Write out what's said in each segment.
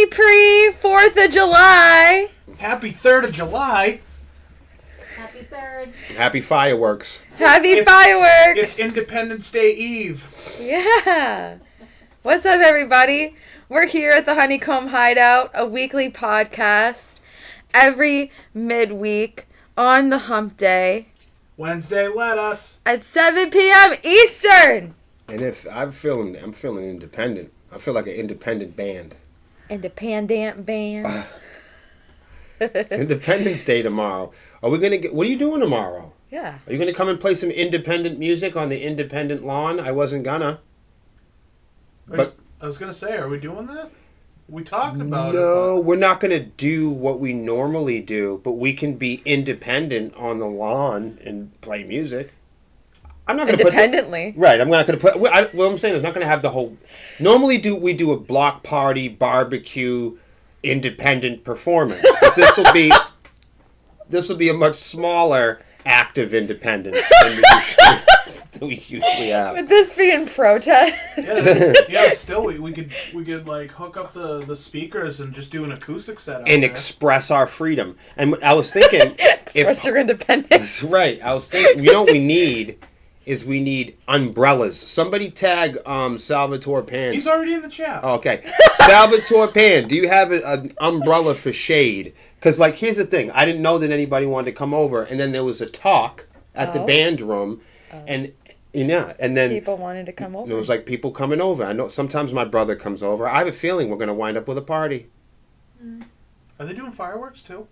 Happy pre-4th of July. Happy 3rd of July. Happy 3rd. Happy fireworks. Happy fireworks. It's Independence Day Eve. Yeah. What's up, everybody? We're here at the Honeycomb Hideout, a weekly podcast every midweek on the hump day. Wednesday, let us. At 7 p.m. Eastern. And if I'm feeling independent. I feel like an independent band. Independent band. It's Independence Day tomorrow. What are you doing tomorrow? Yeah. Are you gonna come and play some independent music on the independent lawn? I wasn't gonna. But I was gonna say, are we doing that? We talked about it. No, we're not gonna do what we normally do, but we can be independent on the lawn and play music. I'm not gonna independently. Right, I'm not gonna put. What I'm saying is, not gonna have the whole. Normally, we do a block party barbecue, independent performance. But this will be a much smaller act of independence than we usually have. Would this be in protest? Yeah. Still, we could like hook up the speakers and just do an acoustic set And express our freedom. And I was thinking, express your independence. Right. I was thinking, you know what we need. We need umbrellas. Somebody tag Salvatore Pan. He's already in the chat. Oh, okay. Salvatore Pan, do you have an umbrella for shade? Because, here's the thing. I didn't know that anybody wanted to come over. And then there was a talk at the band room. And, and then... People wanted to come over. There was, people coming over. I know sometimes my brother comes over. I have a feeling we're going to wind up with a party. Are they doing fireworks, too?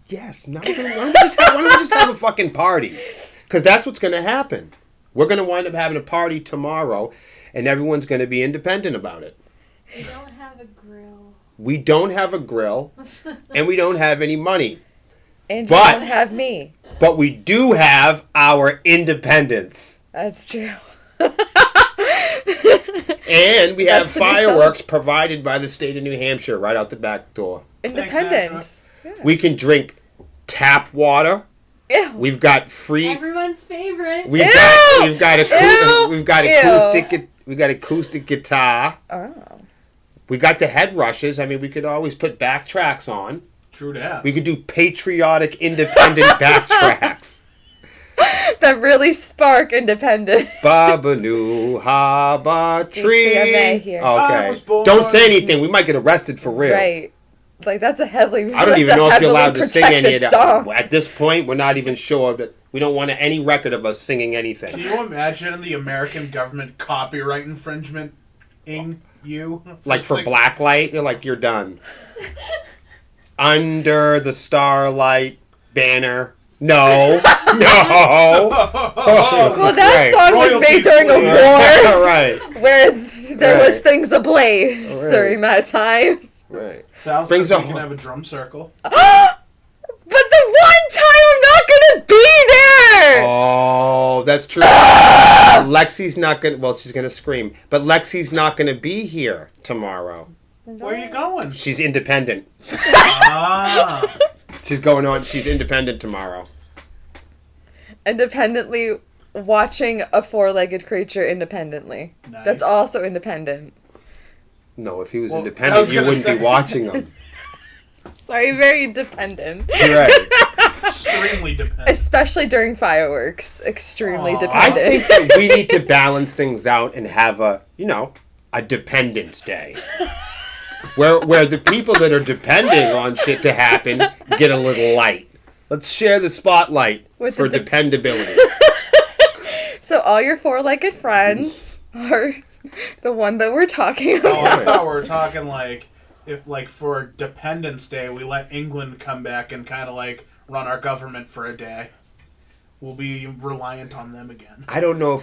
Yes. Why don't we just have a fucking party? Because that's what's going to happen. We're going to wind up having a party tomorrow, and everyone's going to be independent about it. We don't have a grill. We don't have a grill, and we don't have any money. And you don't have me. But we do have our independence. That's true. And we have fireworks song. provided by the state of New Hampshire right out the back door. Independence. Yeah. We can drink tap water. Ew. We've got free. Everyone's favorite. We've got acoustic guitar. Oh. We got the head rushes. I mean, we could always put backtracks on. True that. We could do patriotic, independent backtracks. That really spark independent. Babanoo haba tree. DCMA here. Okay. Don't say anything. We might get arrested for real. Right. That's a heavily. I don't even know if you're allowed to sing any of that. Song. At this point, we're not even sure that we don't want any record of us singing anything. Can you imagine the American government copyright infringement-ing you? For Blacklight, you're done. Under the starlight banner. No. Well, that song was made during a war. Right. Where there was things ablaze during that time. Right. Sal says we can have a drum circle. But the one time I'm not gonna be there! Oh, that's true. Lexi's not gonna... Well, she's gonna scream. But Lexi's not gonna be here tomorrow. Where are you going? She's independent. She's going on... She's independent tomorrow. Independently watching a four-legged creature independently. Nice. That's also independent. No, if he was independent, you wouldn't be watching him. Sorry, very dependent. You're right. Extremely dependent. Especially during fireworks. Extremely dependent. I think that we need to balance things out and have a Dependence Day. Where the people that are depending on shit to happen get a little light. Let's share the spotlight for dependability. So all your four-legged friends are... The one that we're talking about. Oh, I thought we were talking if for Dependence Day we let England come back and kind of run our government for a day. We'll be reliant on them again. I don't know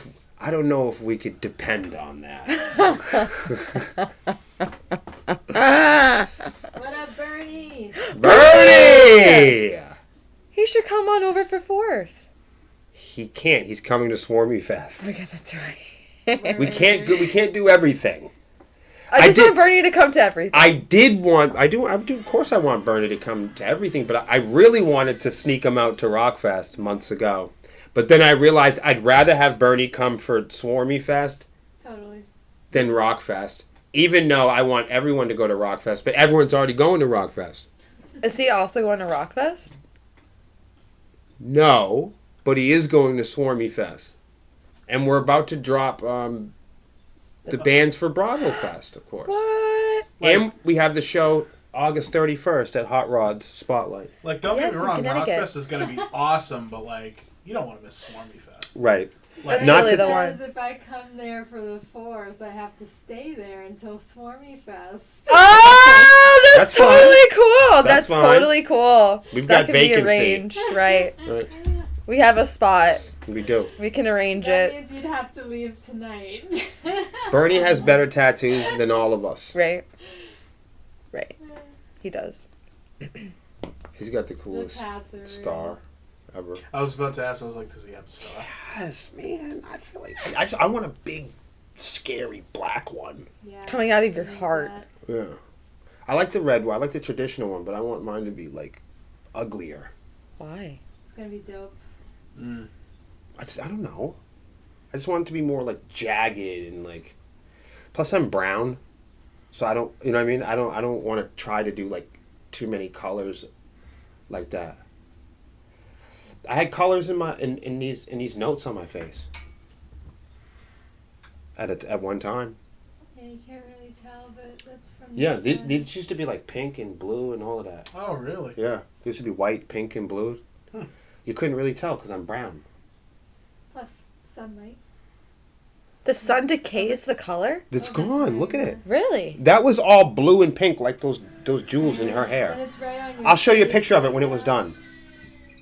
if we could depend on that. What up, Bernie? Bernie! He should come on over for 4th. He can't. He's coming to Swarmy Fest. Okay, that's right. We can't do everything. I just want Bernie to come to everything. Of course I want Bernie to come to everything, but I really wanted to sneak him out to Rockfest months ago. But then I realized I'd rather have Bernie come for Swarmy Fest than Rockfest. Even though I want everyone to go to Rockfest, but everyone's already going to Rockfest. Is he also going to Rockfest? No, but he is going to Swarmy Fest. And we're about to drop the bands for Bravo Fest, of course. What? And we have the show August 31st at Hot Rod's Spotlight. Like, don't Yes, get me in wrong, Connecticut. Rockfest is going to be awesome, but, like, you don't want to miss Swarmy Fest. Right. Like, That's Not really to- the Because one. if I come there for the 4th, I have to stay there until Swarmy Fest. Oh, that's That's fine. totally cool. That's That's fine. totally cool. We've that got can vacancy. be arranged, right? Right. We have a spot. We do. We can arrange That it. means you'd have to leave tonight. Bernie has better tattoos than all of us. Right. Right. He does. He's got the The coolest tats are real. star ever. I was about to ask, I was like, does he have a star? Yes, man. I feel like I want a big, scary black one. Yeah, Coming out of your I need heart. that. Yeah. I like the red one. I like the traditional one, but I want mine to be like uglier. Why? It's gonna be dope. Mm. I don't know. I just want it to be more like jagged and like. Plus, I'm brown, so I don't. You know what I mean? I don't want to try to do like too many colors, like that. I had colors in these notes on my face. At one time. Yeah, you can't really tell, but that's from Yeah, the sun. these used to be like pink and blue and all of that. Oh, really? Yeah, they used to be white, pink, and blue. Hmm. You couldn't really tell because I'm brown. Plus sunlight. The sun decays the color? It's Oh, that's gone. right, Look at yeah. it. Really? That was all blue and pink, like those jewels in And her it's- hair. and it's right on your I'll show you a face picture of it like when it was that. done.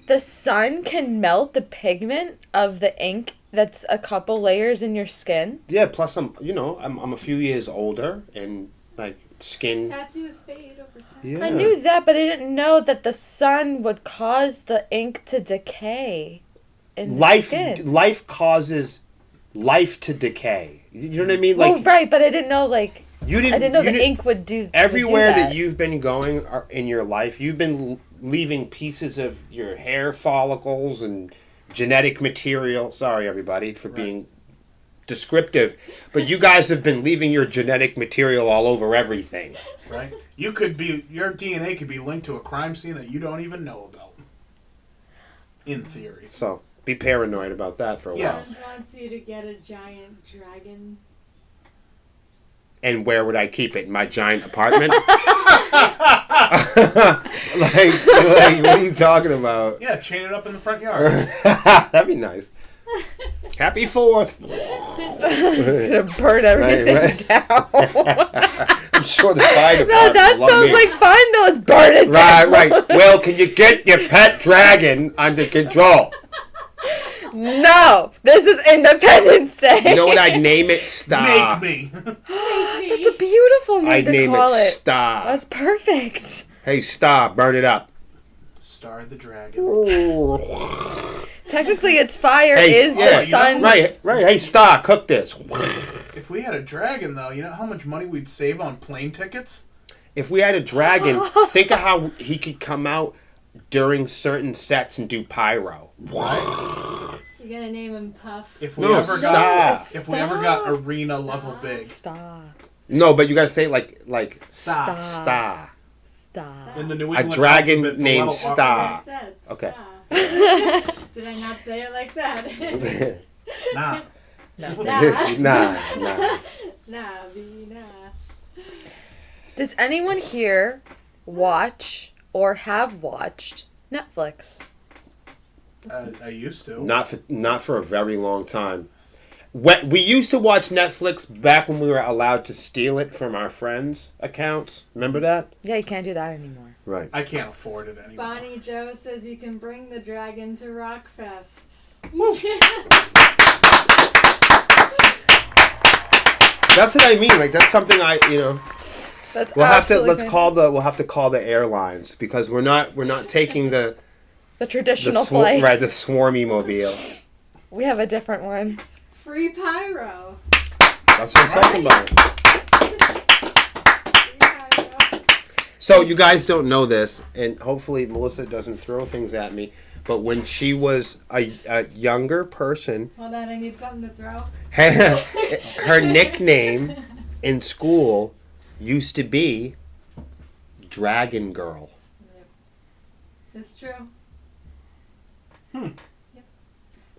The sun can melt the pigment of the ink that's a couple layers in your skin. Yeah. Plus, I'm a few years older and like skin. Tattoos fade over time. Yeah. I knew that, but I didn't know that the sun would cause the ink to decay in the skin. Life causes life to decay. You know what I mean? Like Well, right, but I didn't know you didn't. I didn't know you the ink would do Everywhere would do that you've been going in your life, you've been leaving pieces of your hair follicles and genetic material. Sorry, everybody, for being descriptive, but you guys have been leaving your genetic material all over everything. Right? Your DNA could be linked to a crime scene that you don't even know about. In theory. So be paranoid about that for a Yeah. while. Hans wants you to get a giant dragon. And where would I keep it? In my giant apartment? like, what are you talking about? Yeah, chain it up in the front yard. That'd be nice. Happy 4th. It's gonna burn everything right. down. I'm sure the fire department No, that will love sounds me. like fun though. It's burning Right, down. right. Well, can you get your pet dragon under control? No, this is Independence Day. You know what I'd name it? Star. Make me. That's a beautiful name I'd to name call it it. Star. That's perfect. Hey, Star, burn it up. Star the dragon. Technically, it's fire Hey, is yeah, the you know- sun's. Right. Hey, Star, cook this. If we had a dragon, though, you know how much money we'd save on plane tickets? If we had a dragon, think of how he could come out during certain sets and do pyro. You're gonna name him Puff. If we No, ever stop. got if we ever got Stop. arena level big. Stop. No, but you gotta say it like Stop. Star. Stop. In the New A England dragon alphabet, the named letter R. Star. I said Okay. stop. Did I not say it like that? Nah. Nah. nah. Nah, B, nah. Does anyone here watch or have watched Netflix? I used to. Not for a very long time. We used to watch Netflix back when we were allowed to steal it from our friends' accounts. Remember that? Yeah, you can't do that anymore. Right. I can't afford it anymore. Bonnie Joe says you can bring the dragon to Rockfest. That's what I mean. Like that's something That's we'll have to absolutely we'll have to call the airlines because we're not taking the traditional flight. the swarmy mobile. We have a different one. Free pyro. That's what I'm talking about. Free pyro. So you guys don't know this, and hopefully Melissa doesn't throw things at me. But when she was a younger person, Hold on, I need something to throw. her nickname in school used to be Dragon Girl. Yep. It's true. Hmm. Yep.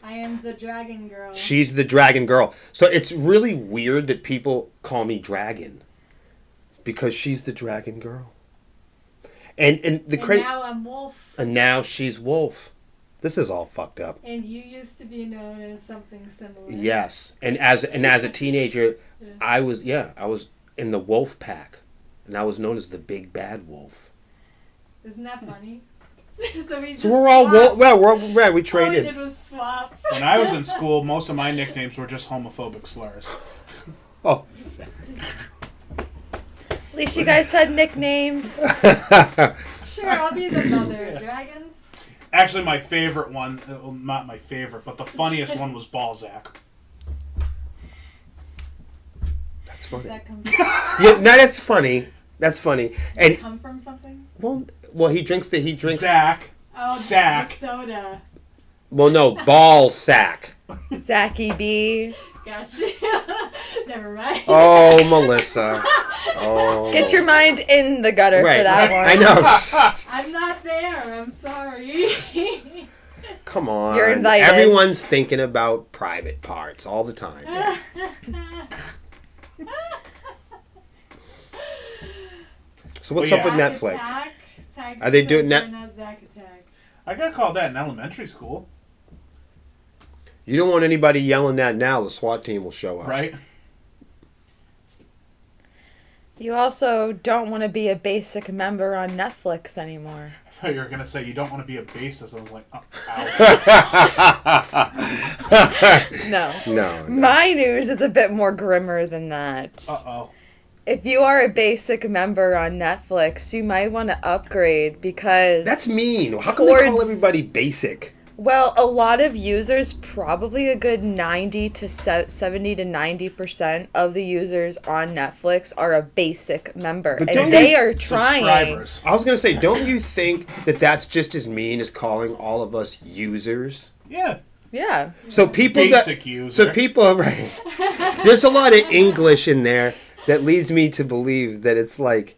I am the dragon girl. She's the Dragon Girl. So it's really weird that people call me Dragon. Because she's the Dragon Girl. And now I'm Wolf. And now she's Wolf. This is all fucked up. And you used to be known as something similar. Yes. And as a teenager, Yeah. I was in the Wolf Pack. And I was known as the Big Bad Wolf. Isn't that funny? So we just So we're all swapped. well, we All we traded. did was swap. When I was in school, most of my nicknames were just homophobic slurs. Oh. At least you guys had nicknames. Sure, I'll be the mother of dragons. Actually, my favorite one, well, not my favorite, but the funniest one was Balzac. That's Does funny. that come Yeah, no, that's funny. That's funny. And come from something? well, he drinks. Zach. Oh, Sack. the soda. Well, no, ball sack. Zachy B. Gotcha. Never mind. Oh, Melissa. Oh. Get your mind in the gutter for Right. that one. I know. I'm not there. I'm sorry. Come on. You're invited. Everyone's thinking about private parts all the time. So what's Well, up with yeah. Netflix? Attack. Tag Are they doing says net- we're not Zack Attack. I got called that in elementary school, You don't want anybody yelling that now. The SWAT team will show up. right? You also don't want to be a basic member on Netflix anymore. I thought you were going to say you don't want to be a bassist. I was like, oh, ouch. No. No. My news is a bit more grimmer than that. Uh-oh. If you are a basic member on Netflix, you might want to upgrade because... That's mean. How come they call Towards- everybody basic? Well, a lot of users, probably a good 70 to 90% of the users on Netflix are a basic member. But And don't they you- are trying... Subscribers. I was going to say, don't you think that that's just as mean as calling all of us users? Yeah. Yeah. So people Basic user. So people, right? There's a lot of English in there that leads me to believe that it's like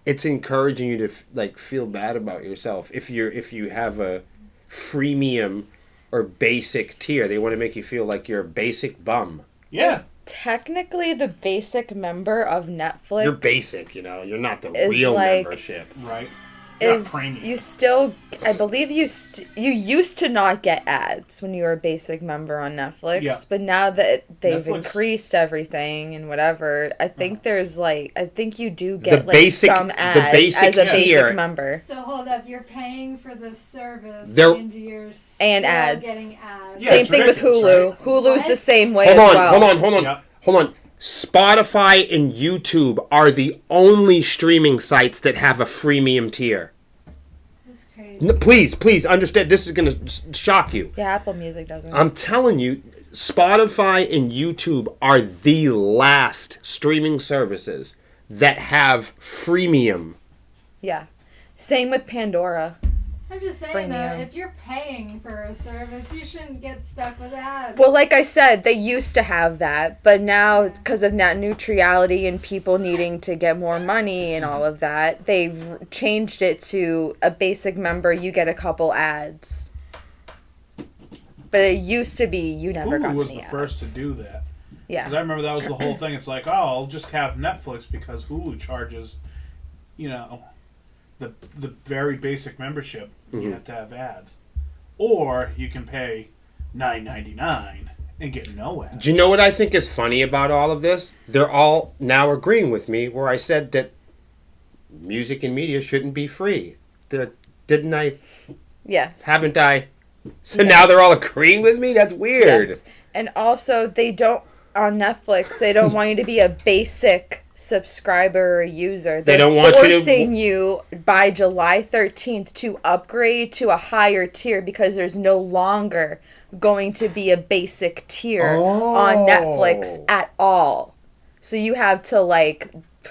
it's encouraging you to like feel bad about yourself if you have a freemium or basic tier. They want to make you feel like you're a basic bum. Yeah. Technically, the basic member of Netflix... You're basic, you're not the is real like- membership. Right. You're not is premium. you still I believe you used to not get ads when you were a basic member on Netflix, Yeah. but now that they've Netflix- increased everything and whatever, I think there's I think you do The get basic- some the ads basic as a tier- basic member. So hold up, you're paying for this service There- and you're still And ads. getting ads. Yeah, Same it's thing with ridiculous, Hulu. right? Hulu's the What? same way Hold as on, well. hold on. Yep. Spotify and YouTube are the only streaming sites that have a freemium tier. That's crazy. Please understand. This is going to shock you. Yeah, Apple Music doesn't. I'm telling you, Spotify and YouTube are the last streaming services that have freemium. Yeah. Same with Pandora. I'm just saying though, Premium. if you're paying for a service, you shouldn't get stuck with ads. Well, like I said, they used to have that, but now because of net neutrality and people needing to get more money and all of that, they've changed it to a basic member, you get a couple ads. But it used to be you never got Hulu was any the first ads. to do that. Yeah. Because I remember that was the whole thing. It's like, oh, I'll just have Netflix because Hulu charges, the very basic membership. You have to have ads, or you can pay $9.99 and get no ads. Do you know what I think is funny about all of this? They're all now agreeing with me where I said that music and media shouldn't be free. Didn't I? Yes. Haven't I? So Yes. now they're all agreeing with me? That's weird. Yes. And also, they don't, on Netflix, they don't want you to be a basic subscriber or user. They're don't want you to- forcing you by July 13th to upgrade to a higher tier because there's no longer going to be a basic tier on Netflix at all. So you have to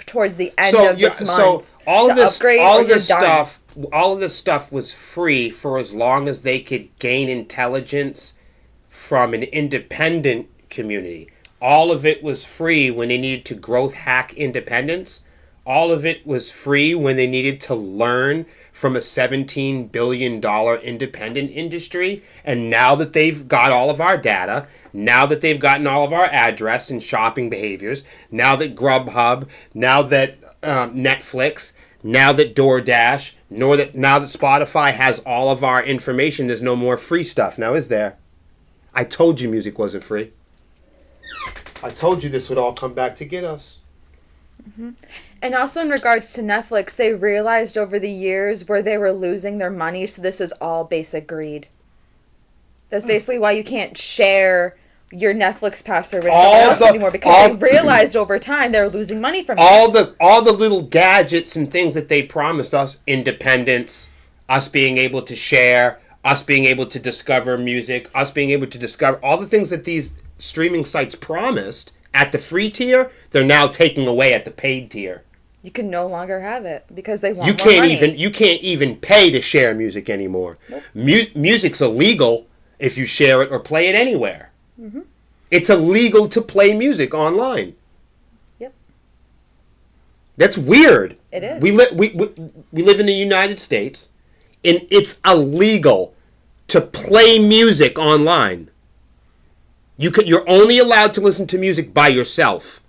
towards the end of this month So all of to this, upgrade all or of this you're done. all of this stuff was free for as long as they could gain intelligence from an independent community. all of it was free when they needed to growth hack independence. All of it was free when they needed to learn from a $17 billion independent industry. And now that they've got all of our data, now that they've gotten all of our address and shopping behaviors, now that Grubhub, now that Netflix, now that DoorDash, now that Spotify has all of our information, there's no more free stuff now, is there? I told you music wasn't free. I told you this would all come back to get us. Mm-hmm. And also in regards to Netflix, they realized over the years where they were losing their money, so this is all basic greed. That's basically why you can't share your Netflix password with someone else anymore, because they realized over time they were losing money from all the little gadgets and things that they promised us: independence, us being able to share, us being able to discover music, us being able to discover all the things that these streaming sites promised at the free tier. They're now taking away at the paid tier. You can no longer have it because they want you more money. You can't even pay to share music anymore. Nope. Music's illegal if you share it or play it anywhere. Mm-hmm. It's illegal to play music online. Yep. That's weird. It is. We live in the United States, and it's illegal to play music online. You're only allowed to listen to music by yourself.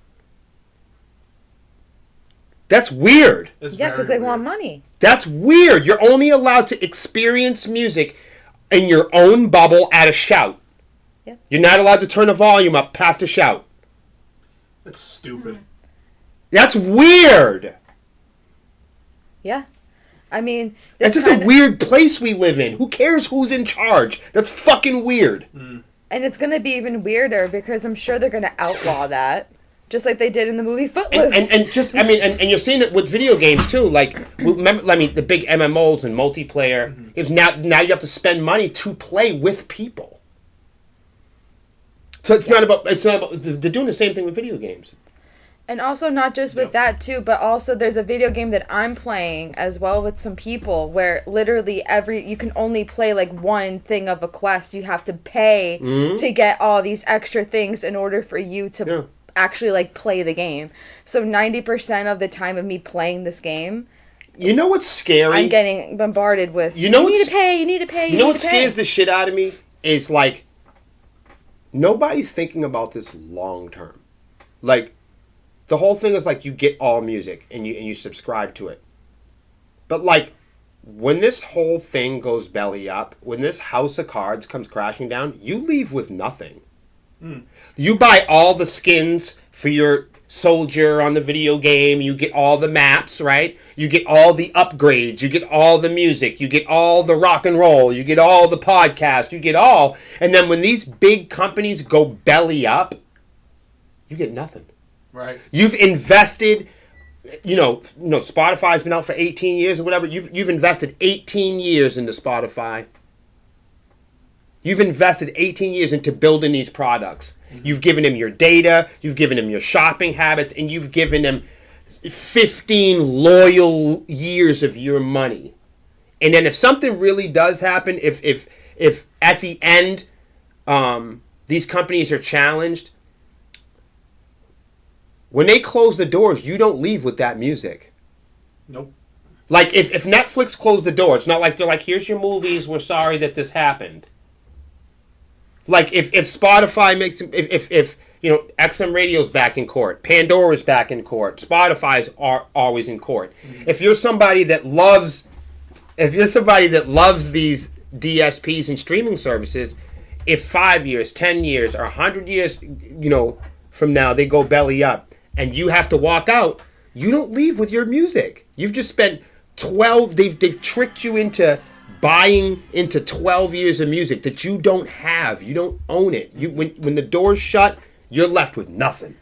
That's weird. Yeah, because they want money. That's weird. You're only allowed to experience music in your own bubble at a shout. Yeah. You're not allowed to turn the volume up past a shout. That's stupid. That's weird. Yeah. I mean, that's just a weird place we live in. Who cares who's in charge? That's fucking weird. Mm. And it's going to be even weirder because I'm sure they're going to outlaw that. Just like they did in the movie Footloose. And you're seeing it with video games too. Like, remember, the big MMOs and multiplayer. Mm-hmm. Is now you have to spend money to play with people. So it's not about. They're doing the same thing with video games. And also not just with that too, but also there's a video game that I'm playing as well with some people where literally you can only play like one thing of a quest. You have to pay to get all these extra things in order for you to actually like play the game. So 90% of the time of me playing this game, you know what's scary? I'm getting bombarded with you need to pay. You know what scares the shit out of me is like nobody's thinking about this long term. Like the whole thing is like you get all music and you subscribe to it. But like when this whole thing goes belly up, when this house of cards comes crashing down, you leave with nothing. You buy all the skins for your soldier on the video game. You get all the maps, right? You get all the upgrades. You get all the music. You get all the rock and roll. You get all the podcasts. You get all. And then when these big companies go belly up, you get nothing. Right. You've invested, Spotify's been out for 18 years or whatever. You've invested 18 years into Spotify. You've invested 18 years into building these products. Mm-hmm. You've given them your data, you've given them your shopping habits, and you've given them 15 loyal years of your money. And then if something really does happen, if at the end these companies are challenged, when they close the doors, you don't leave with that music. Nope. Like if Netflix closed the door, it's not like they're like, here's your movies, we're sorry that this happened. Like if Spotify makes if XM Radio's back in court, Pandora's back in court, Spotify's are always in court. Mm-hmm. If you're somebody that loves these DSPs and streaming services, if 5 years, 10 years, or 100 years, from now they go belly up and you have to walk out, you don't leave with your music. You've just spent 12. They've tricked you into buying into 12 years of music that you don't have. You don't own it. When the door's shut, you're left with nothing.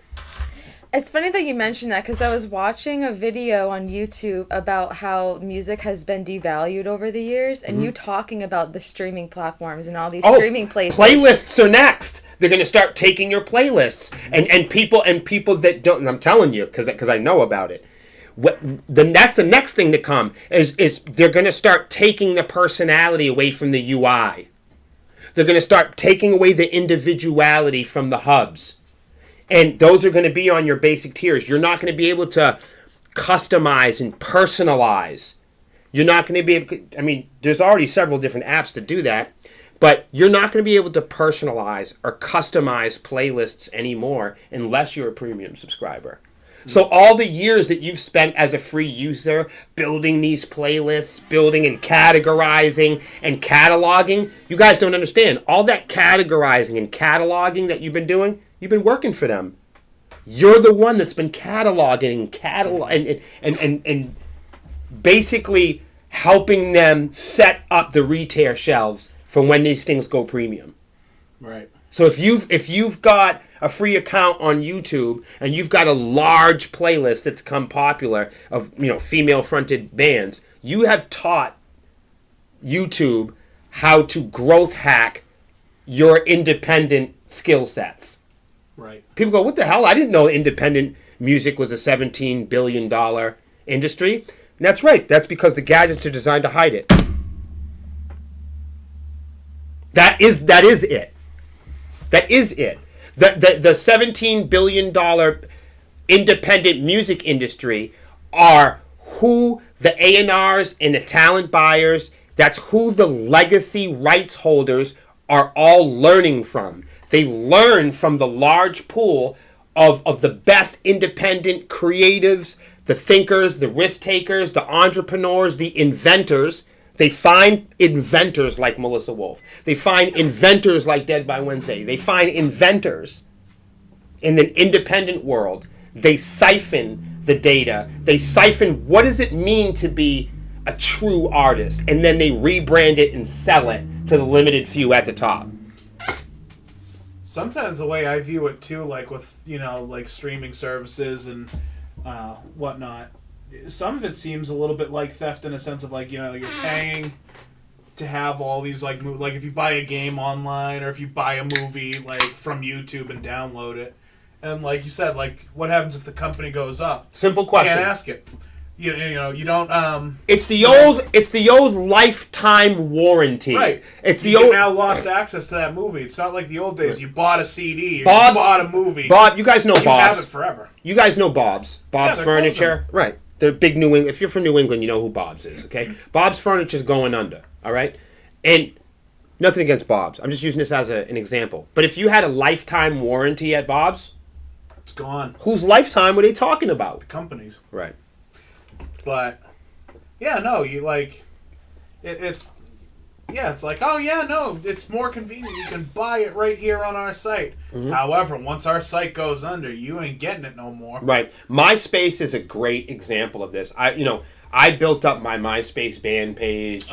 It's funny that you mentioned that because I was watching a video on YouTube about how music has been devalued over the years, and you talking about the streaming platforms and all these streaming places. Playlists are next. They're going to start taking your playlists and people that don't. And I'm telling you because I know about it. That's the next thing to come is they're going to start taking the personality away from the UI. They're going to start taking away the individuality from the hubs. And those are going to be on your basic tiers. You're not going to be able to customize and personalize. You're not going to be able, I mean, there's already several different apps to do that, but you're not going to be able to personalize or customize playlists anymore unless you're a premium subscriber. So all the years that you've spent as a free user building these playlists, building and categorizing and cataloging, you guys don't understand. All that categorizing and cataloging that you've been doing, you've been working for them. You're the one that's been cataloging and basically helping them set up the retail shelves for when these things go premium. Right. So if you've got a free account on YouTube and you've got a large playlist that's come popular of, you know, female fronted bands, you have taught YouTube how to growth hack your independent skill sets. Right. People go, what the hell? I didn't know independent music was a $17 billion industry. And that's right. That's because the gadgets are designed to hide it. That is it. That is it. The $17 billion independent music industry are who the A&Rs and the talent buyers, that's who the legacy rights holders are all learning from. They learn from the large pool of the best independent creatives, the thinkers, the risk takers, the entrepreneurs, the inventors. They find inventors like Melissa Wolf. They find inventors like Dead by Wednesday. They find inventors in the independent world. They siphon the data. They siphon what does it mean to be a true artist, and then they rebrand it and sell it to the limited few at the top. Sometimes the way I view it too, like with, you know, like streaming services and whatnot, some of it seems a little bit like theft in a sense of, like, you know, you're paying to have all these, like if you buy a game online or if you buy a movie, like, from YouTube and download it. And like you said, like, what happens if the company goes up? Simple question. You can't ask it. You know, you don't... It's the old lifetime warranty. Right. It's you now lost access to that movie. It's not like the old days. You bought a CD or you bought a movie. Bob, you guys know Bob's. You have it forever. You guys know Bob's. Bob's Yeah, Furniture. Right. They're big New England. If you're from New England, you know who Bob's is, okay? Bob's Furniture's going under, all right? And nothing against Bob's. I'm just using this as an example. But if you had a lifetime warranty at Bob's, it's gone. Whose lifetime were they talking about? The companies. Right. But yeah, no, you like it's like, oh yeah, no, it's more convenient. You can buy it right here on our site. Mm-hmm. However, once our site goes under, you ain't getting it no more. Right. MySpace is a great example of this. I built up my MySpace band page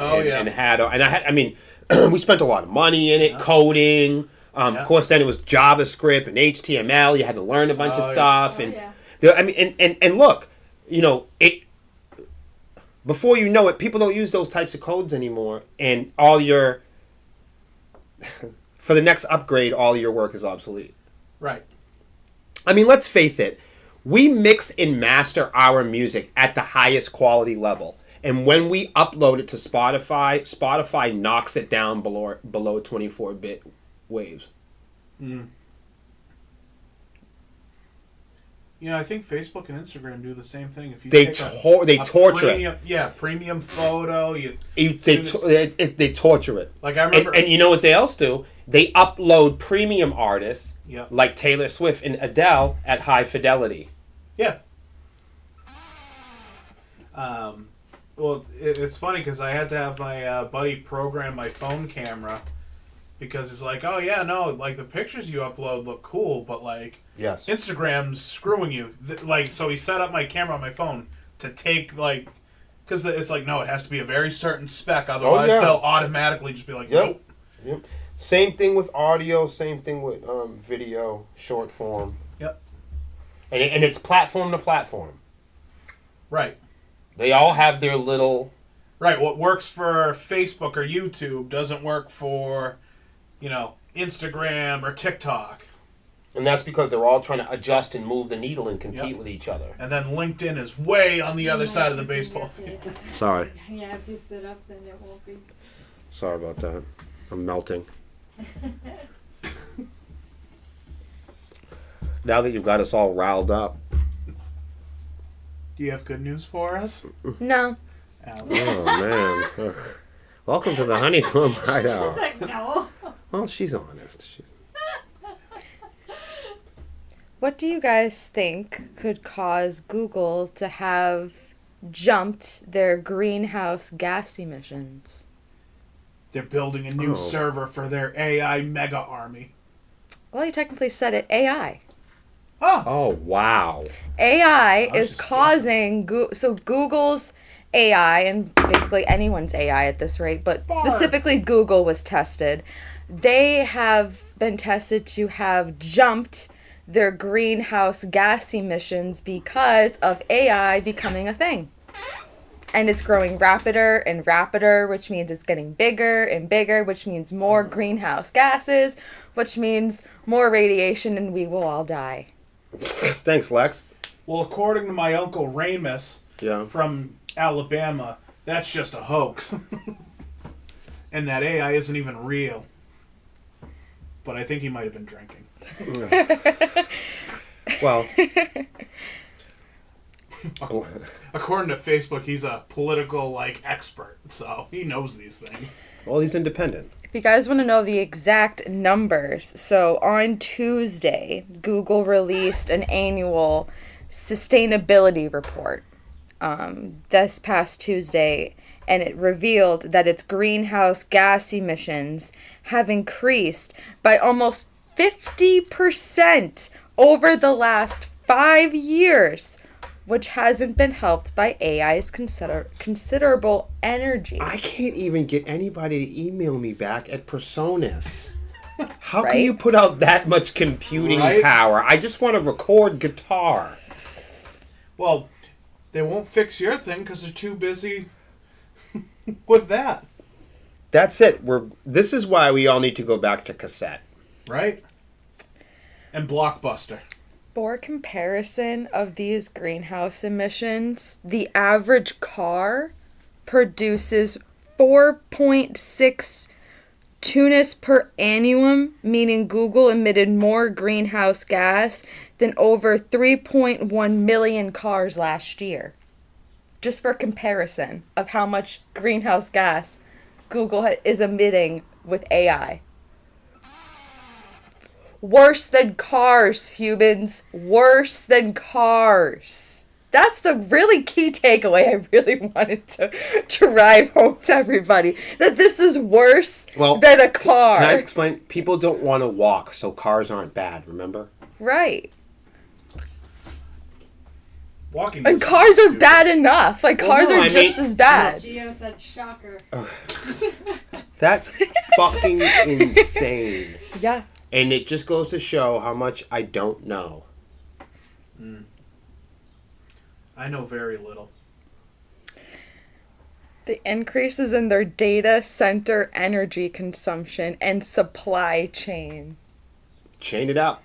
we spent a lot of money in it, coding. Of course, then it was JavaScript and HTML. You had to learn a bunch of stuff, and look, you know it. Before you know it, people don't use those types of codes anymore, and all your for the next upgrade, all your work is obsolete. Right. I mean, let's face it. We mix and master our music at the highest quality level, and when we upload it to Spotify knocks it down below 24-bit waves. Mm. You know, I think Facebook and Instagram do the same thing. If you they torture premium, it. Yeah, premium photo. They torture it. Like I remember, and you know what they else do? They upload premium artists like Taylor Swift and Adele at high fidelity. Yeah. Well, it's funny because I had to have my buddy program my phone camera because it's like, oh yeah, no, like the pictures you upload look cool, but like Instagram's screwing you. So he set up my camera on my phone to take because it's like, no, it has to be a very certain spec, otherwise they'll automatically just be like, nope. Yep. Same thing with audio. Same thing with video, short form. Yep. And it's platform to platform. Right. They all have their little... Right, what works for Facebook or YouTube doesn't work for, Instagram or TikTok. And that's because they're all trying to adjust and move the needle and compete with each other. And then LinkedIn is way on the other side of the baseball field. Sorry. Yeah, if you sit up, then it won't be. Sorry about that. I'm melting. Now that you've got us all riled up. Do you have good news for us? No. Alex. Oh, man. Ugh. Welcome to the Honeycomb Hideout. She's like, no. Well, she's honest. What do you guys think could cause Google to have jumped their greenhouse gas emissions? They're building a new server for their AI mega army. Well, you technically said it, AI. Oh, wow. AI is causing... So Google's AI, and basically anyone's AI at this rate, but specifically Google was tested. They have been tested to have jumped their greenhouse gas emissions because of AI becoming a thing. And it's growing rapider and rapider, which means it's getting bigger and bigger, which means more greenhouse gases, which means more radiation, and we will all die. Thanks, Lex. Well, according to my Uncle Ramus from Alabama, that's just a hoax. And that AI isn't even real. But I think he might have been drinking. Well, according to Facebook, he's a political expert, so he knows these things. Well, he's independent. If you guys want to know the exact numbers, so on Tuesday, Google released an annual sustainability report this past Tuesday, and it revealed that its greenhouse gas emissions have increased by almost 50% over the last 5 years, which hasn't been helped by AI's considerable energy. I can't even get anybody to email me back at Personas. How Right? can you put out that much computing power? I just want to record guitar. Well, they won't fix your thing because they're too busy with that. That's it. This is why we all need to go back to cassette. Right? And Blockbuster. For comparison of these greenhouse emissions, the average car produces 4.6 tons per annum, meaning Google emitted more greenhouse gas than over 3.1 million cars last year. Just for comparison of how much greenhouse gas Google is emitting with AI. Worse than cars, humans. Worse than cars. That's the really key takeaway I really wanted to drive home to everybody. That this is worse than a car. Can I explain? People don't want to walk, so cars aren't bad, remember? Right. Walking and cars are bad enough. Cars are just as bad. Gio said shocker. That's fucking insane. Yeah. And it just goes to show how much I don't know. I know very little. The increases in their data center energy consumption and supply chain. Chain it up.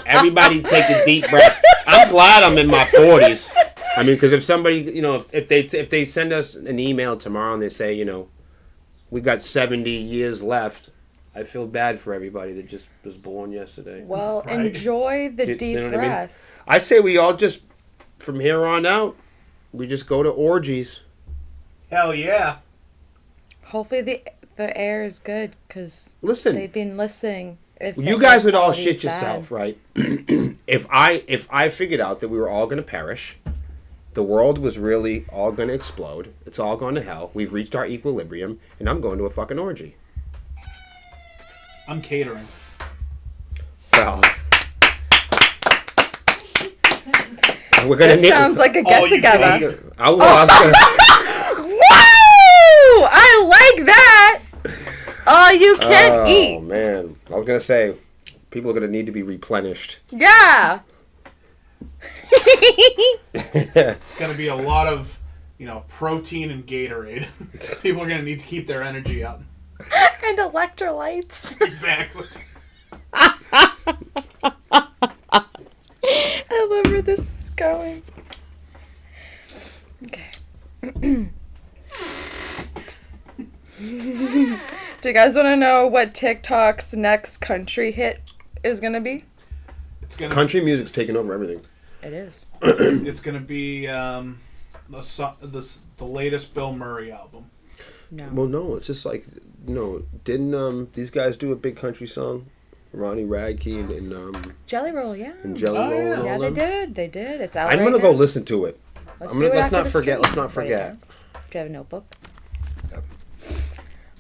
Everybody take a deep breath. I'm glad I'm in my 40s. I mean, because if somebody, if they send us an email tomorrow and they say, we got 70 years left, I feel bad for everybody that just was born yesterday. Well, enjoy the deep breath. I say we all just, from here on out, we just go to orgies. Hell yeah. Hopefully the air is good, because they've been listening. You guys would all shit yourself, right? If I figured out that we were all going to perish, the world was really all going to explode, it's all going to hell, we've reached our equilibrium, and I'm going to a fucking orgy. I'm catering. Well, we're gonna. This sounds like a get together. Woo! I like that. All you can eat. Oh man, I was gonna say, people are gonna need to be replenished. Yeah. It's gonna be a lot of, protein and Gatorade. People are gonna need to keep their energy up. And electrolytes. Exactly. I love where this is going. Okay. Do you guys want to know what TikTok's next country hit is going to be? Country music's taking over everything. It is. It's going to be the latest Bill Murray album. No. Well, no, it's just like, didn't these guys do a big country song? Ronnie Radke and Jelly Roll, yeah. And Jelly Roll and all yeah, them? They did. It's out I'm going to go listen to it. Let's not forget. Let's not forget. Do you have a notebook? Yep.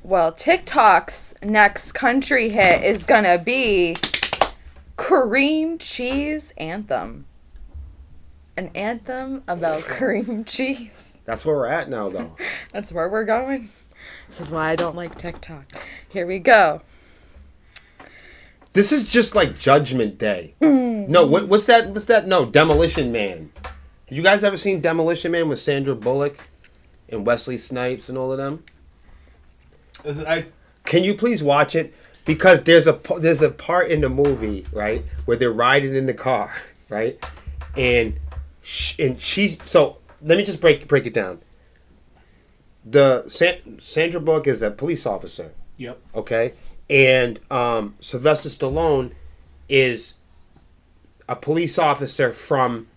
Well, TikTok's next country hit is going to be Cream Cheese Anthem. An anthem about cream cheese. That's where we're at now, though. That's where we're going. This is why I don't like TikTok. Here we go. This is just like Judgment Day. No, what's that? No, Demolition Man. Have you guys ever seen Demolition Man with Sandra Bullock and Wesley Snipes and all of them? Can you please watch it? Because there's a part in the movie, right, where they're riding in the car, right, and she's so. Let me just break it down. Sandra Bullock is a police officer. Yep. Okay. And Sylvester Stallone is a police officer from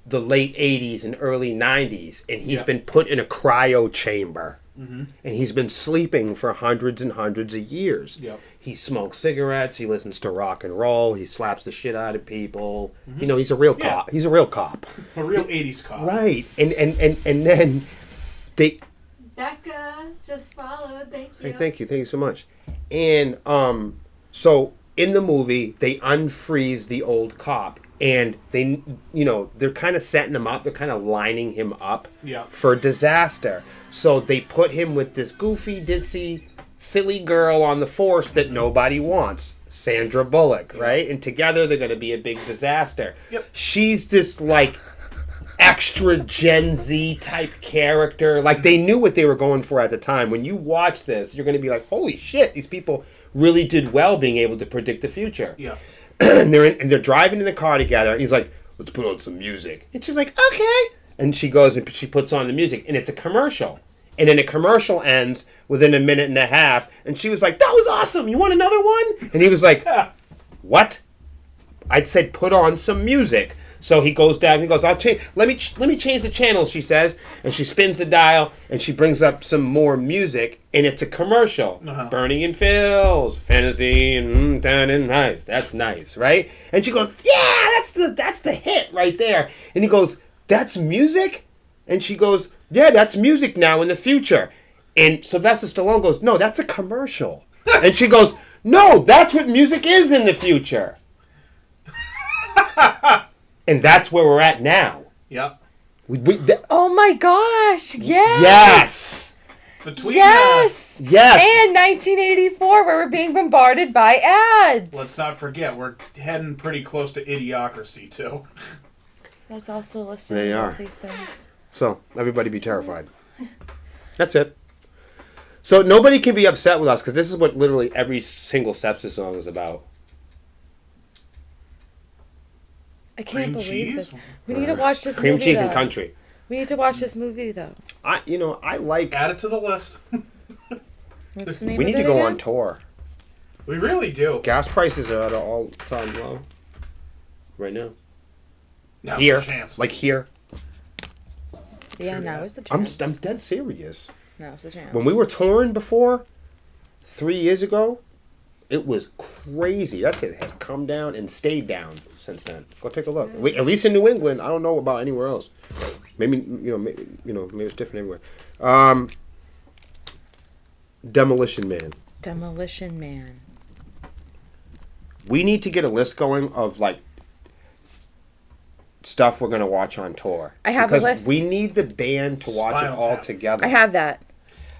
the late 80s and early 90s. And he's been put in a cryo chamber. Mm-hmm. And he's been sleeping for hundreds and hundreds of years. Yep. He smokes cigarettes. He listens to rock and roll. He slaps the shit out of people. Mm-hmm. He's a real cop. He's a real cop. A real 80s cop. Right. And then they... Becca just followed. Thank you. Hey, thank you so much. And so in the movie, they unfreeze the old cop, and they're kind of setting him up. They're kind of lining him up for disaster. So they put him with this goofy, ditzy, silly girl on the force that nobody wants, Sandra Bullock, right? And together they're going to be a big disaster. Yep. She's this like extra Gen Z type character. Like, they knew what they were going for at the time. When you watch this, you're going to be like, holy shit, these people really did well being able to predict the future. Yeah. and they're driving in the car together, and he's like, let's put on some music. And she's like, okay. And she goes and she puts on the music, and it's a commercial. And then the commercial ends within a minute and a half, and she was like, that was awesome. You want another one? And he was like, what? I said, put on some music. So he goes down. He goes, "I'll change. Let me change the channel." She says, and she spins the dial, and she brings up some more music, and it's a commercial. Bernie and Phil's fantasy and down and nice. That's nice, right? And she goes, "Yeah, that's the hit right there." And he goes, "That's music?" And she goes, "Yeah, that's music now in the future." And Sylvester Stallone goes, "No, that's a commercial." And she goes, "No, that's what music is in the future." And that's where we're at now. Yep. Oh my gosh! Yes. Yes. Yes. Yes. And 1984, where we're being bombarded by ads. Let's not forget, we're heading pretty close to Idiocracy too. That's also listed. They are. These things. So everybody be terrified. That's it. So nobody can be upset with us because this is what literally every single Sepsis song is about. I can't believe cheese? this. We need to watch this cream movie. cheese though. and country. We need to watch this movie though. I like. Add it to the list. What's the name We of need it to go again? on tour. We really do. Gas prices are at an all-time low right now. Now's Here, the chance. like here. Yeah, now is the I'm chance. dead serious. Now's the chance. When we were touring before, 3 years ago, it was crazy. That shit has come down and stayed down since then. Go take a look. At least in New England. I don't know about anywhere else. Maybe maybe it's different everywhere. Demolition Man. Demolition Man. We need to get a list going of like stuff we're gonna watch on tour. I have a list. We need the band to watch Spinal it all Tap. together. I have that.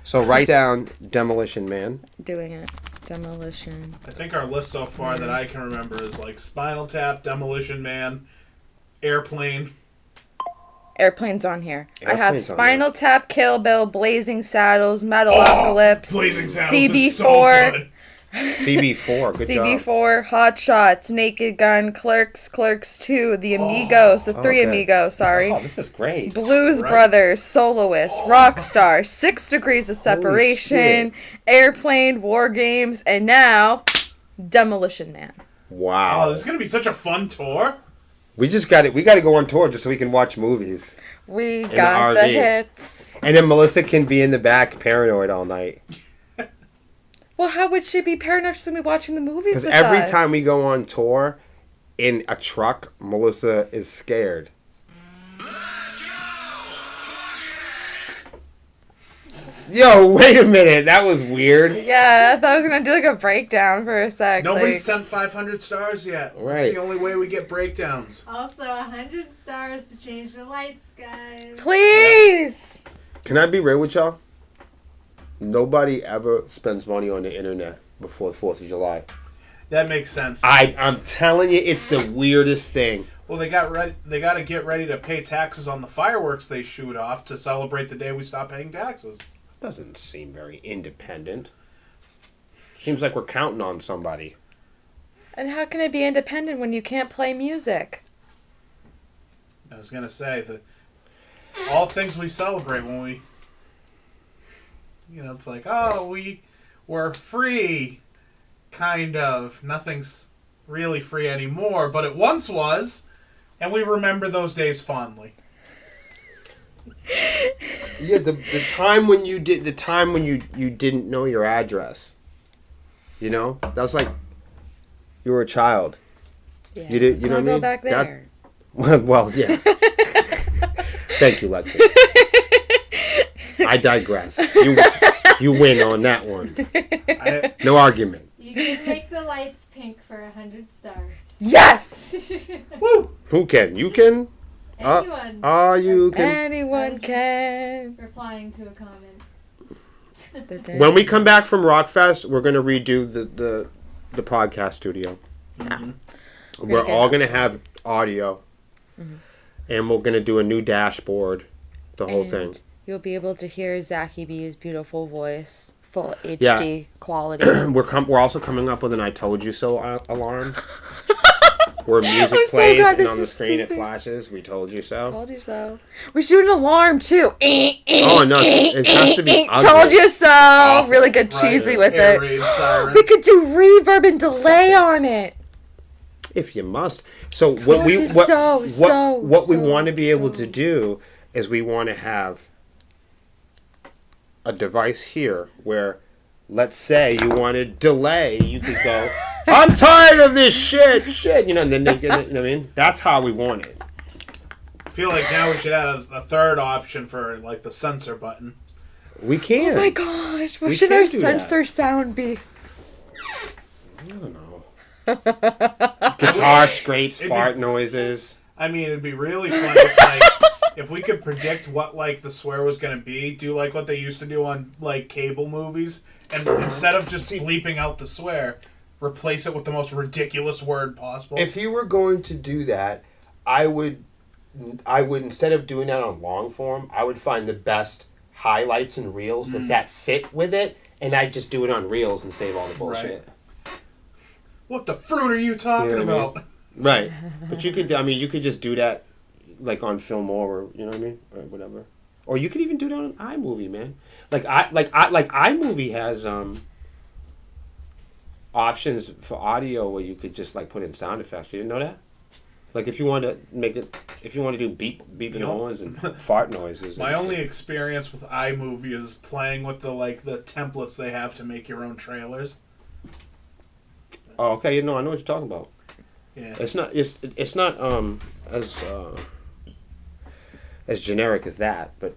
So write down Demolition Man. Doing it. Demolition. I think our list so far that I can remember is like Spinal Tap, Demolition Man, Airplane. Airplane's on here. I have Airplane's on Spinal Tap, Kill Bill, Blazing Saddles, Metalocalypse, Blazing Saddles CB4, is so good. CB4, good job. CB4, Hot Shots, Naked Gun, Clerks, Clerks 2, The Amigos, the Three okay. Amigos, sorry. Oh, this is great. Blues Right. Brothers, Soloist, Rockstar, 6 Degrees of Separation, shit. Airplane, War Games, and now Demolition Man. Wow. Oh, this is gonna be such a fun tour. We just got it. We got to go on tour just so we can watch movies. We got the hits. And then Melissa can be in the back paranoid all night. Well, how would she be paranoid to be watching the movies with us? Because every time we go on tour in a truck, Melissa is scared. Yo, wait a minute. That was weird. Yeah, I thought I was going to do like a breakdown for a sec. Nobody's sent 500 stars yet. Right. That's the only way we get breakdowns. Also, 100 stars to change the lights, guys. Please! Can I be real with y'all? Nobody ever spends money on the internet before the 4th of July. That makes sense. I'm telling you, it's the weirdest thing. Well, they got to get ready to pay taxes on the fireworks they shoot off to celebrate the day we stop paying taxes. Doesn't seem very independent. Seems like we're counting on somebody. And how can it be independent when you can't play music? I was going to say that all things we celebrate when we, it's like, oh, we're free, kind of. Nothing's really free anymore, but it once was, and we remember those days fondly. Yeah, the time when you didn't know your address. That was like you were a child. Yeah, you did. You know what I mean? Go back there. Well, yeah. Thank you, Lexi. I digress. You win on that one. No argument. You can make the lights pink for 100 stars. Yes! Woo! Who can? You can? Anyone. You can. Anyone can. Replying to a comment. When we come back from Rockfest, we're going to redo the podcast studio. Mm-hmm. We're all going to have audio. Mm-hmm. And we're going to do a new dashboard. The whole thing. You'll be able to hear Zachy B's beautiful voice. Full HD quality. We're also coming up with an I Told You So alarm. Where music plays and on the screen it flashes. We told you so. Told you so. We should do an alarm too. Oh no, it has to be ugly. Told you so. Awful. Really good cheesy with Air it. raid siren. We could do reverb and delay on it. If you must. So what we want to be able to do is we want to have a device here where, let's say you want to delay, you could go, I'm tired of this shit, and then they get it, you know what I mean? That's how we want it. I feel like now we should add a third option for, like, the censor button. We can. Oh my gosh, what should our censor sound be? I don't know. Guitar scrapes, fart noises. I mean, it'd be really fun if, like, if we could predict what, like, the swear was going to be, do, like, what they used to do on, like, cable movies, and instead of just bleeping out the swear, replace it with the most ridiculous word possible. If you were going to do that, I would instead of doing that on long form, I would find the best highlights and reels that fit with it, and I'd just do it on reels and save all the bullshit. Right. What the fruit are you talking about? I mean? Right. But you could just do that like on Filmore or you know what I mean? Or whatever. Or you could even do that on iMovie, man. Like iMovie has options for audio where you could just like put in sound effects. You didn't know that? Like if you want to do beeping horns and fart noises. My only experience with iMovie is playing with the templates they have to make your own trailers. Oh, okay. I know what you're talking about. Yeah. It's not as generic as that, but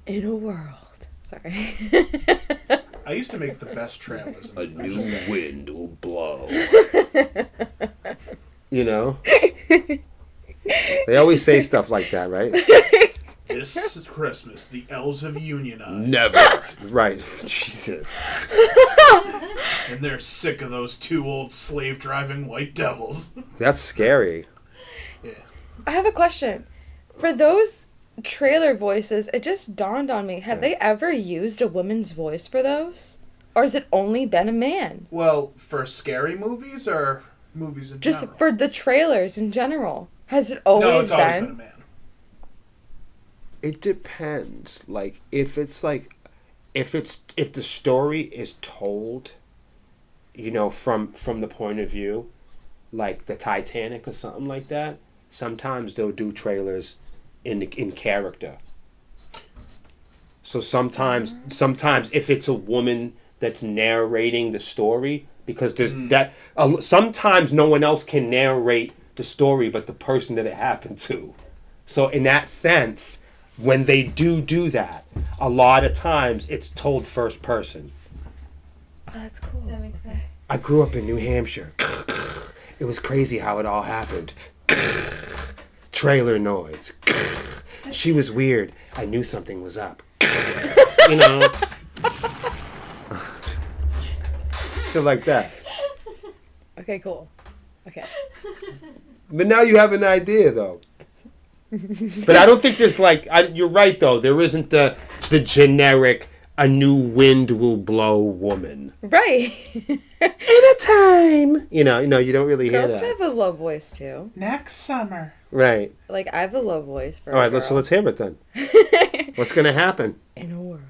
in a world. Sorry. I used to make the best trailers. A new wind will blow. You know? They always say stuff like that, right? This Christmas, the elves have unionized. Never. Right. Jesus. And they're sick of those two old slave-driving white devils. That's scary. Yeah. I have a question. For those trailer voices, it just dawned on me. Have they ever used a woman's voice for those? Or has it only been a man? Well, for scary movies or movies in just general? For the trailers in general. Has it always No, it's been? always been a man. It depends. Like if the story is told from the point of view, like the Titanic or something like that, sometimes they'll do trailers in character. So sometimes if it's a woman that's narrating the story, because there's sometimes no one else can narrate the story but the person that it happened to. So in that sense, when they do that, a lot of times it's told first person. Oh, that's cool. That makes sense. I grew up in New Hampshire. It was crazy how it all happened. Trailer noise. She was weird. I knew something was up. Shit like that. Okay, cool. Okay. But now you have an idea, though. But I don't think there's you're right, though. There isn't the generic, a new wind will blow woman. Right. Anytime. You don't really hear Girls that. can have a low voice, too. Next summer. Right. Like, I have a low voice for All right, a girl. so let's hear it then. What's going to happen? In a world.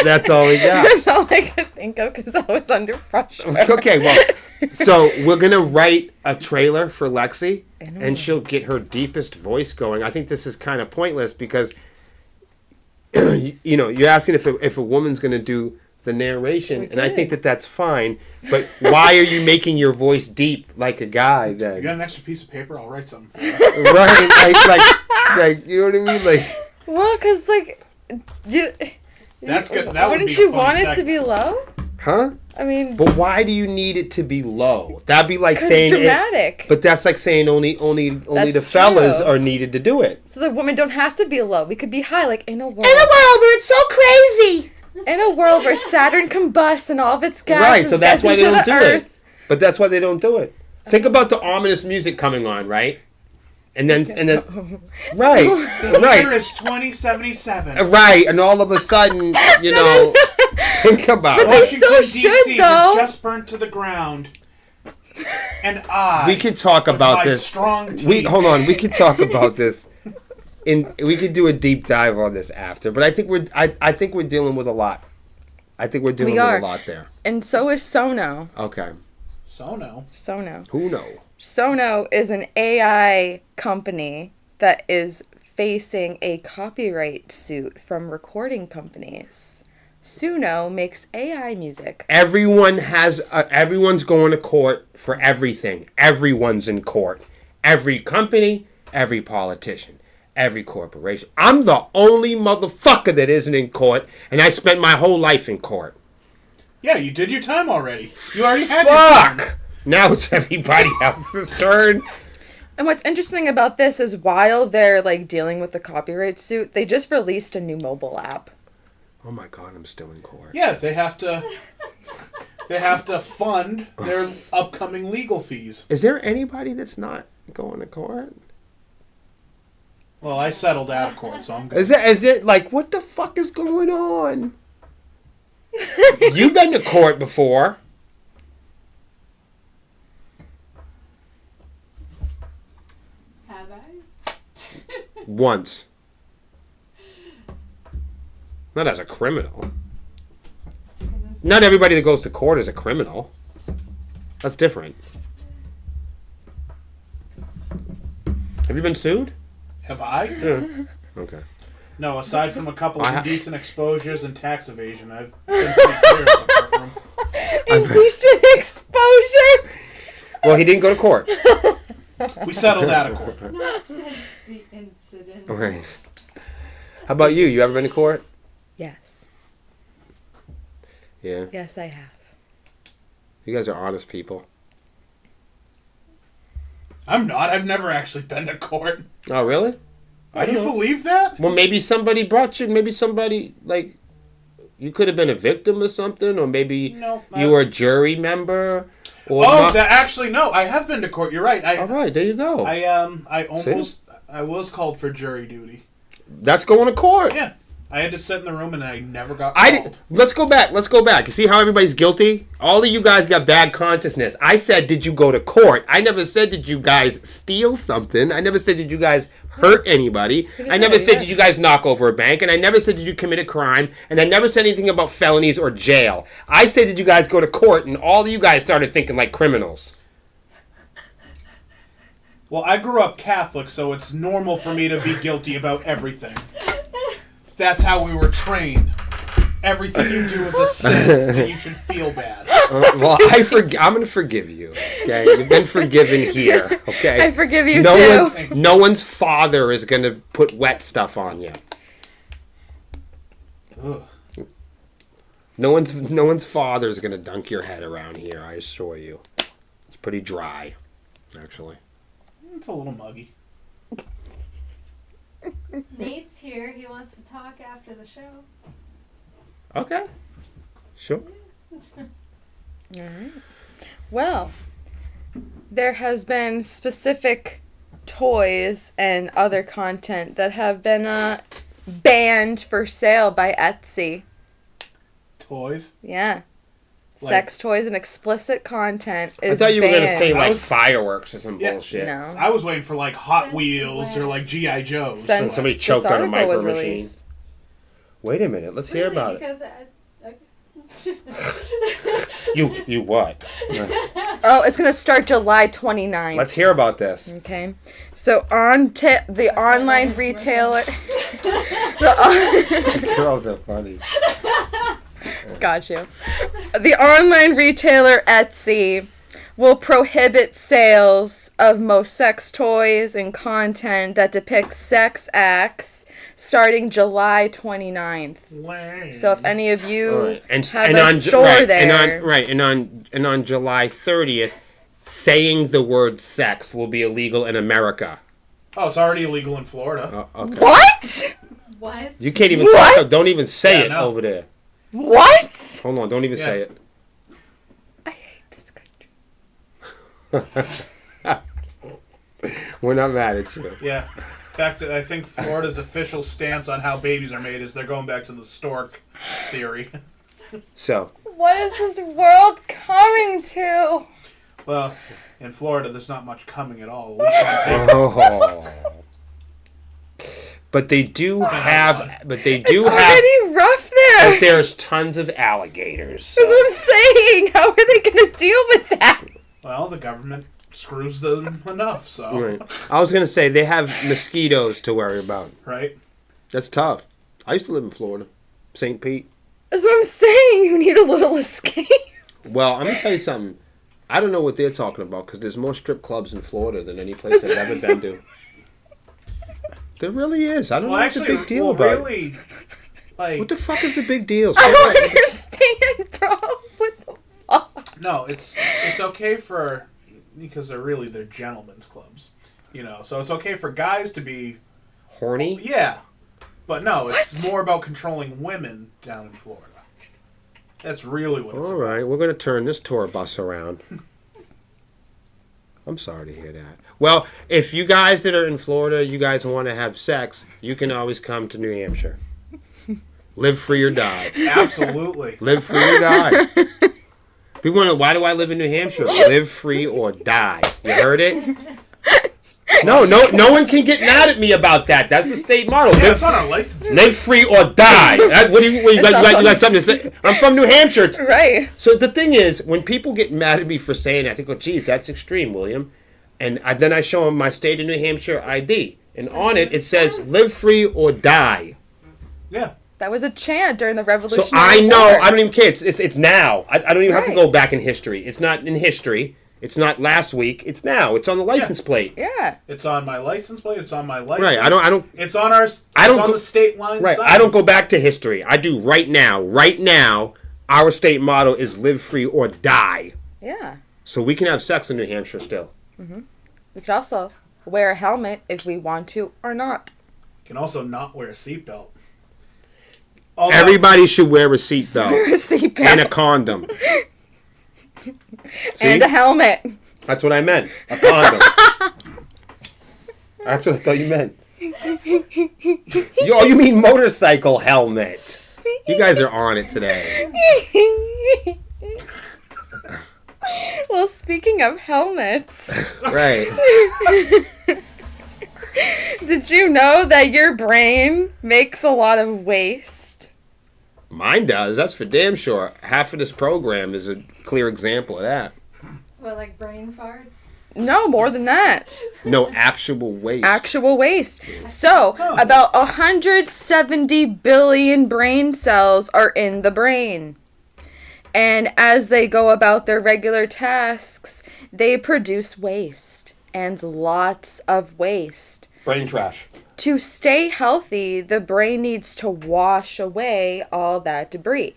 That's all we got. That's all I could think of because I was under pressure. Okay, well, so we're going to write a trailer for Lexi, and she'll get her deepest voice going. I think this is kind of pointless because, you're asking if a woman's going to do the narration, and I think that's fine, but why are you making your voice deep like a guy then? You got an extra piece of paper? I'll write something for you. Right, like, you know what I mean? Like, well, because, That's good. That would wouldn't be a you funny want it segment. to be low? huh? I mean, But why do you need it to be low? That'd be like 'cause saying dramatic. but that's like saying only That's the fellas true. are needed to do it. So the women don't have to be low. We could be high, like in a world. where it's so crazy. In a world where Saturn combusts and all of its gases Right, so that's gets why they into don't the do earth. it. But that's why they don't do it. Think about the ominous music coming on, right? And then right. Here is 2077. Right, and all of a sudden, think about But it. they Washington, still D.C. should, though. is just burnt to the ground. And We could talk with about my this. strong teeth. Hold on, we could talk about this. We could do a deep dive on this after, but I think we're dealing with a lot. I think we're dealing with a lot there. And so is Sono. Okay. Sono. Who know? Sono is an AI company that is facing a copyright suit from recording companies. Suno makes AI music. Everyone's going to court for everything. Everyone's in court. Every company, every politician, every corporation. I'm the only motherfucker that isn't in court, and I spent my whole life in court. Yeah, you did your time already. You already had your time. Fuck! Now it's everybody else's turn. And what's interesting about this is while they're dealing with the copyright suit, they just released a new mobile app. Oh my god, I'm still in court. Yeah, they have to fund their upcoming legal fees. Is there anybody that's not going to court? Well, I settled out of court, so I'm good. Is it what the fuck is going on? You've been to court before. Have I? Once. Not as a criminal. Not everybody that goes to court is a criminal. That's different. Have you been sued? Have I? Yeah. Okay. No, aside from a couple I of ha- indecent exposures and tax evasion, I've been pretty clear of the courtroom. Indecent exposure! Well, he didn't go to court. We settled out of court. Not since the incident. Okay. How about you? You ever been to court? Yes. Yeah. Yes, I have. You guys are honest people. I'm not. I've never actually been to court. Oh, really? Do you believe that? Well, maybe somebody brought you. Maybe somebody, you could have been a victim or something, or maybe you were a jury member. Or no. I have been to court. You're right. All right, there you go. I was called for jury duty. That's going to court. Yeah. I had to sit in the room and I never got called. Let's go back. You see how everybody's guilty? All of you guys got bad consciousness. I said, did you go to court? I never said, did you guys steal something? I never said, did you guys hurt anybody. I never said, did you guys knock over a bank? And I never said, did you commit a crime? And I never said anything about felonies or jail. I said, did you guys go to court? And all of you guys started thinking like criminals. Well, I grew up Catholic, so it's normal for me to be guilty about everything. That's how we were trained. Everything you do is a sin, and you should feel bad. Well, I'm going to forgive you. Okay, you've been forgiven here. Okay, I forgive you too. No one's father is going to put wet stuff on you. Ugh. No one's father is going to dunk your head around here. I assure you. It's pretty dry, actually. It's a little muggy. Nate's here. He wants to talk after the show. Okay. Sure. All right. Well, there has been specific toys and other content that have been banned for sale by Etsy. Toys? Yeah. Like, sex toys and explicit content is I thought you were going to say like was, fireworks or some bullshit. No. I was waiting for like Hot Wheels or like G.I. Joes. Since somebody choked on a micro machine. Released. Wait a minute. Let's hear about because it. You what? Oh, it's going to start July 29th. Let's hear about this. Okay. So the online retailer... Girls are funny. Got you. The online retailer Etsy will prohibit sales of most sex toys and content that depicts sex acts starting July 29th. So if any of you have a store there... And on July 30th, saying the word sex will be illegal in America. Oh, it's already illegal in Florida. Okay. What? What? You can't even talk. Don't even say it over there. What? Hold on, don't even say it. I hate this country. We're not mad at you. Yeah. In fact, I think Florida's official stance on how babies are made is they're going back to the stork theory. So. What is this world coming to? Well, in Florida, there's not much coming at all. At least on paper. Oh. But they do have. Already rough there. But there's tons of alligators. So. That's what I'm saying. How are they going to deal with that? Well, the government screws them enough, so. Right. I was gonna say they have mosquitoes to worry about. Right. That's tough. I used to live in Florida, St. Pete. That's what I'm saying. You need a little escape. Well, I'm gonna tell you something. I don't know what they're talking about because there's more strip clubs in Florida than any place I've ever been to. There really is. I don't know what's the big deal about it. Like, what the fuck is the big deal? I don't understand, bro. What the fuck? No, it's okay for, because they're gentlemen's clubs, so it's okay for guys to be horny. Yeah, but no, it's more about controlling women down in Florida. That's really what it's about. All right, we're gonna turn this tour bus around. I'm sorry to hear that. Well, if you guys that are in Florida, you guys want to have sex, you can always come to New Hampshire. Live free or die. Absolutely. Live free or die. People wonder, why do I live in New Hampshire? Live free or die. You heard it? No one can get mad at me about that. That's the state motto. Yeah, it's on our license. Live free or die. You got something to say? I'm from New Hampshire. Right. So the thing is, when people get mad at me for saying that, I think, oh, geez, that's extreme, William. And then I show them my state of New Hampshire ID. And on it says, live free or die. Yeah. That was a chant during the Revolutionary So I know. War. I don't even care. It's now. I don't even have to go back in history. It's not in history. It's not last week. It's now. It's on the license plate. Yeah. It's on my license plate. It's on my license. Right. I don't. It's on our. It's on the state line. Right. Signs. I don't go back to history. I do right now. Right now, our state motto is live free or die. Yeah. So we can have sex in New Hampshire still. Mm-hmm. We could also wear a helmet if we want to or not. You can also not wear a seatbelt. Everybody should wear a seatbelt. Wear a seatbelt. And a condom. And a helmet. That's what I meant. A condom. That's what I thought you meant. You mean motorcycle helmet. You guys are on it today. Well, speaking of helmets. Right. Did you know that your brain makes a lot of waste? Mine does. That's for damn sure. Half of this program is a clear example of that. What, like brain farts? No, more than that. No, actual waste. Actual waste. So, about 170 billion brain cells are in the brain. And as they go about their regular tasks, they produce waste. And lots of waste. Brain trash. To stay healthy, the brain needs to wash away all that debris.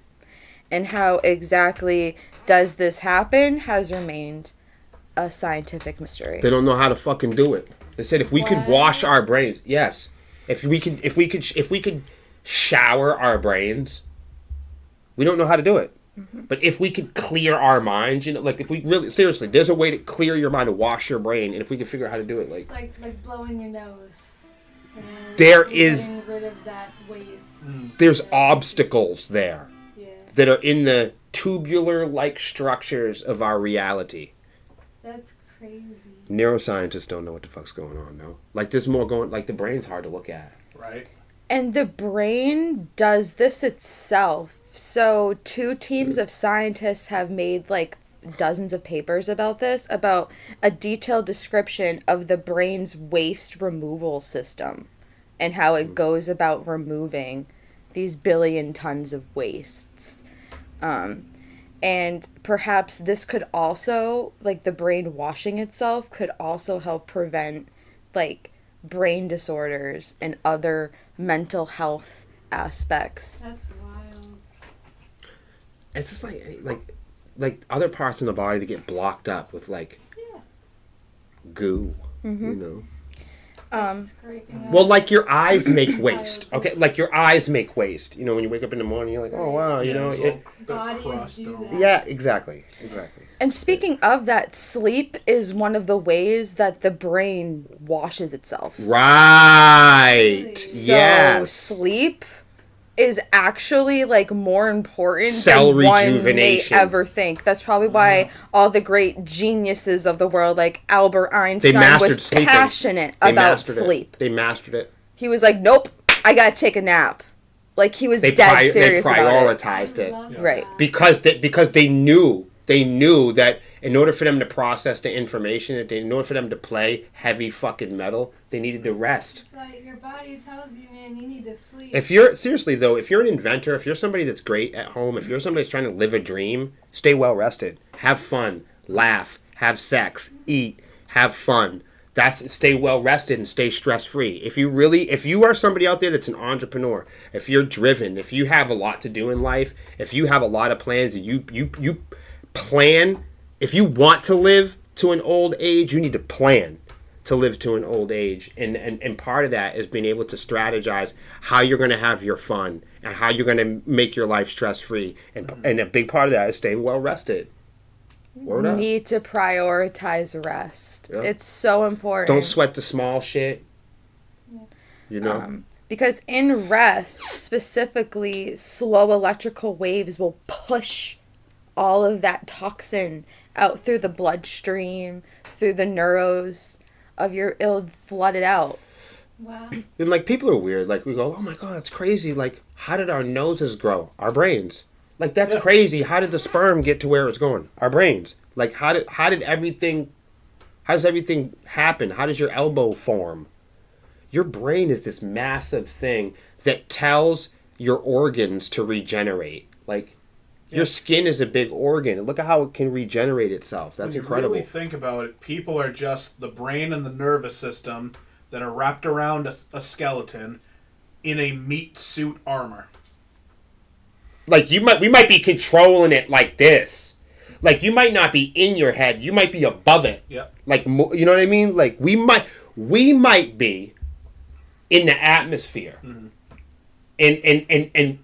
And how exactly does this happen has remained a scientific mystery. They don't know how to fucking do it. They said if we could wash our brains, yes. If we could shower our brains, we don't know how to do it. Mm-hmm. But if we could clear our minds, like if we really seriously, there's a way to clear your mind, to wash your brain, and if we can figure out how to do it, like blowing your nose. And there is getting rid of that waste. There's obstacles there Yeah. that are in the tubular-like structures of our reality. That's crazy. Neuroscientists don't know what the fuck's going on, though. Like, there's more going... Like, the brain's hard to look at. Right. And the brain does this itself. So 2 teams of scientists have made, like, dozens of papers about this, about a detailed description of the brain's waste removal system and how it goes about removing these billion tons of wastes. And perhaps this could also, like, the brain washing itself could also help prevent, like, brain disorders and other mental health aspects. That's wild. It's just like other parts in the body that get blocked up with, like, goo, you know? Well, like your eyes make waste. Okay, like your eyes make waste. You know, when you wake up in the morning, you're like, oh wow, you know. Bodies do that. Yeah, exactly. And speaking of that, sleep is one of the ways that the brain washes itself. Right. So yes. sleep is actually, like, more important Cell than one may rejuvenation. ever think. That's probably why all the great geniuses of the world, like Albert Einstein, was sleeping. passionate They about mastered sleep. They mastered it. He was like, nope, I gotta take a nap. Like, he was They dead serious about it. prioritized it. Right. Because they knew that in order for them to process the information, in order for them to play heavy fucking metal, they needed to rest. That's why your body tells you, man, you need to sleep. If you're an inventor, if you're somebody that's great at home, if you're somebody that's trying to live a dream, stay well rested. Have fun, laugh, have sex, eat, have fun. That's stay well rested and stay stress free. If you are somebody out there that's an entrepreneur, if you're driven, if you have a lot to do in life, if you have a lot of plans and you plan, if you want to live to an old age, you need to plan to live to an old age. And part of that is being able to strategize how you're going to have your fun and how you're going to make your life stress free. And a big part of that is staying well rested. Word up. Need to prioritize rest. Yeah. It's so important. Don't sweat the small shit. You know? Because in rest, specifically, slow electrical waves will push all of that toxin out through the bloodstream, through the neuros of your flooded out. Wow. And, like, people are weird. Like, we go, oh my God, that's crazy. Like, how did our noses grow? Our brains. Like, that's crazy. How did the sperm get to where it's going? Our brains. Like, how does everything happen? How does your elbow form? Your brain is this massive thing that tells your organs to regenerate. Like, your skin is a big organ. Look at how it can regenerate itself. That's incredible. When you really think about it, people are just the brain and the nervous system that are wrapped around a skeleton in a meat suit armor. Like, we might be controlling it like this. Like, you might not be in your head. You might be above it. Yep. Like, you know what I mean? Like, we might be in the atmosphere. Mm-hmm.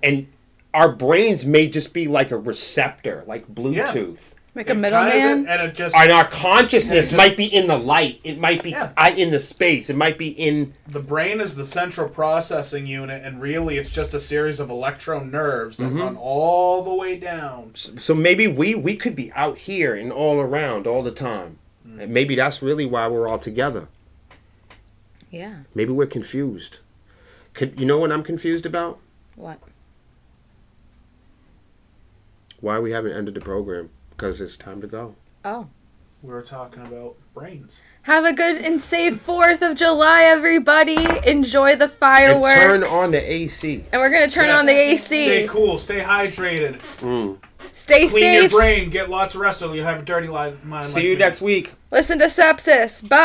And our brains may just be like a receptor, like Bluetooth. Like a middleman? And our consciousness might be in the light. It might be in the space. It might be in... The brain is the central processing unit, and really it's just a series of electro nerves that run all the way down. So maybe we could be out here and all around all the time. And maybe that's really why we're all together. Yeah. Maybe we're confused. You know what I'm confused about? What? Why we haven't ended the program? Because it's time to go. Oh. We were talking about brains. Have a good and safe 4th of July, everybody. Enjoy the fireworks. And turn on the AC. And we're going to turn on the AC. Stay cool. Stay hydrated. Stay Clean safe. Clean your brain. Get lots of rest or you'll have a dirty mind. See you next week. Listen to Sepsis. Bye.